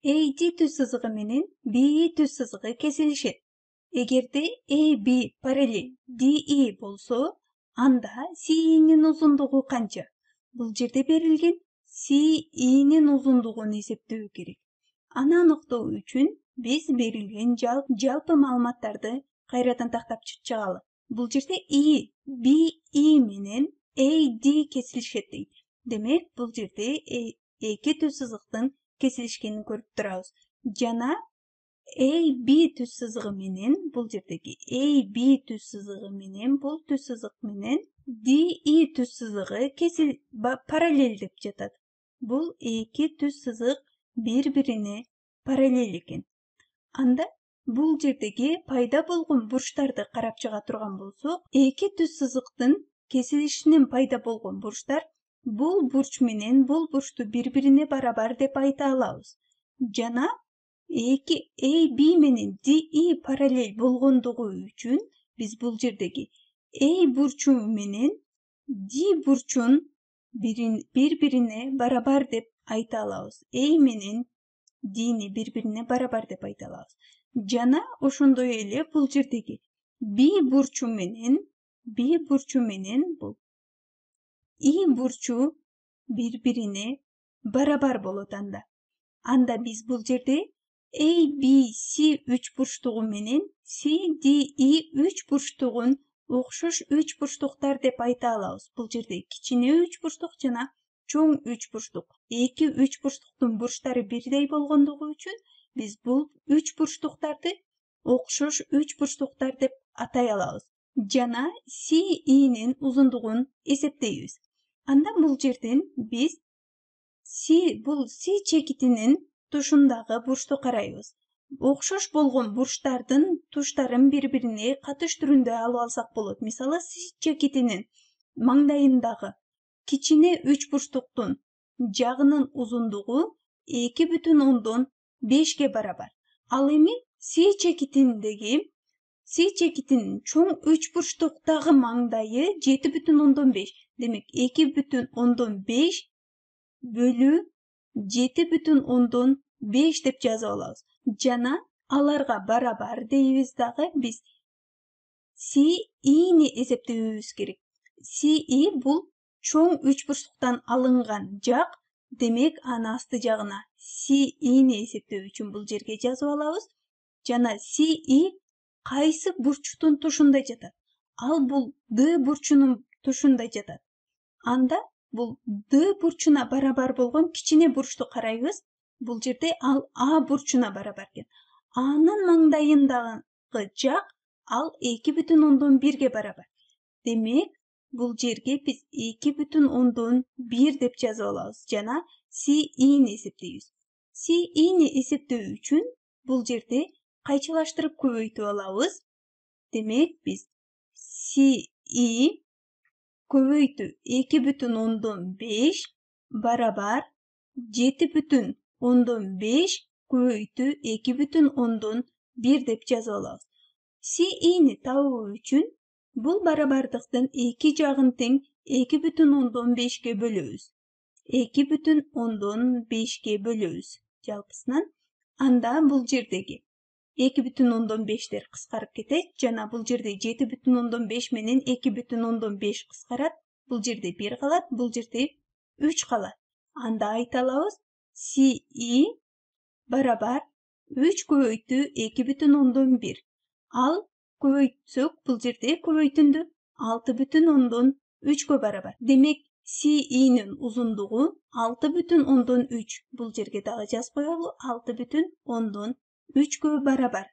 AD түз сызыгы менен BE түз сызыгы кесилишет. Эгерде AB параллель DE болсо, анда CE'нин узундугу канча? Бул жерде берилген CE'нин узундугун эсептөө керек. Аны аныктоо үчүн биз берилген жалпы маалыматтарды кайрадан тактап чыгалы. Бул жерде BE менен AD кесилишет дейт. Демек, бул жерде эки түз сызыктын кесилишкенин көрүп турабыз. Жана AB түз сызыгы менен бул жердеги AB түз сызыгы менен бул түз сызык менен DE түз сызыгы параллель деп жатат. Бул эки түз сызык бири-бирине параллель экен. Анда бул жердеги пайда болгон бурчтарды карап чыга турган болсок, эки түз сызыктын кесилишинен пайда болгон бурчтар бул бурч менен бул бурчту бири-бирине барабар деп айта алабыз. Жана эки AB менен DE параллель болгондугу үчүн биз бул жердеги A бурчу менен D бурчун бири-бирине барабар деп айта алабыз. A менен D'ни бири-бирине барабар деп айта алабыз. Жана ошондой эле бул жердеги B бурчу менен бул И бурчу бири-бирине барабар болот анда. Анда биз бул жерде ABC үч бурчтугу менен CDE үч бурчтугун окшош үч бурчтуктар деп айта алабыз. Бул жерде кичине үч бурчтук жана чоң үч бурчтук. Эки үч бурчтуктун бурчтары бирдей болгондугу үчүн биз бул үч бурчтуктарды окшош үч бурчтуктар деп атай алабыз. Жана CE'нин узундугун эсептейбиз. Анда бул жерден биз бул C чекитинин тушундагы бурчту карайбыз. Окшош болгон бурчтардын туштарын бири-бирине катыш түрүндө алып алсак болот. Мисалы, C чекитинин маңдайындагы кичине үч бурчтуктун жагынын узундугу 2,5 барабар. Ал эми C чекитинин чоң үч бурчтуктагы маңдайы 7,5. Демек 2,5 бөлү 7,5 деп жазып алабыз. Жана аларга барабар дейбиз дагы биз CE'ни эсептебебиз керек. CE бул чоң үч бурчтуктан алынган жак. Демек, аны асты жагына CE'ни эсептөө үчүн бул жерге жазып алабыз. Жана CE кайсы бурчтун тушунда жатат? Ал бул D бурчунун тушунда жатат. Анда бул D бурчуна барабар болгон кичине бурчту карайбыз. Бул жерде ал A бурчуна барабар экен. Анын маңдайындагы жак ал 2,1 барабар. Демек, бул жерге биз 2,1 деп жазып алабыз. Жана CE'ни эсептейбиз. CE'ни эсептөө үчүн бул жерде кайчылаштырып көбөйтүп алабыз. Демек, биз CE көбөйтүү 2,5 барабар 7,5 көбөйтүү 2,1 деп жазып алабыз. CE'ни табуу үчүн бул барабардыктын эки жагын тең 2,5ге бөлөбүз. 2,5ге бөлөбүз жалпысынан. Анда бул жердеги 2,5дер кыскарып кетет. Жана бул жерде 7,5 менен 2,5 кыскарат. Бул жерде 1 калат, бул жерде 3 калат. Анда айта алабыз CE барабар 3 көбөйтүү 2,1. Ал көбөйтсөк, бул жерде көбөйтүндү 6,3 барабар. Демек, CE'нин узундугу 6,3. Бул жерге дагы жазып коелу, 6,3 барабар.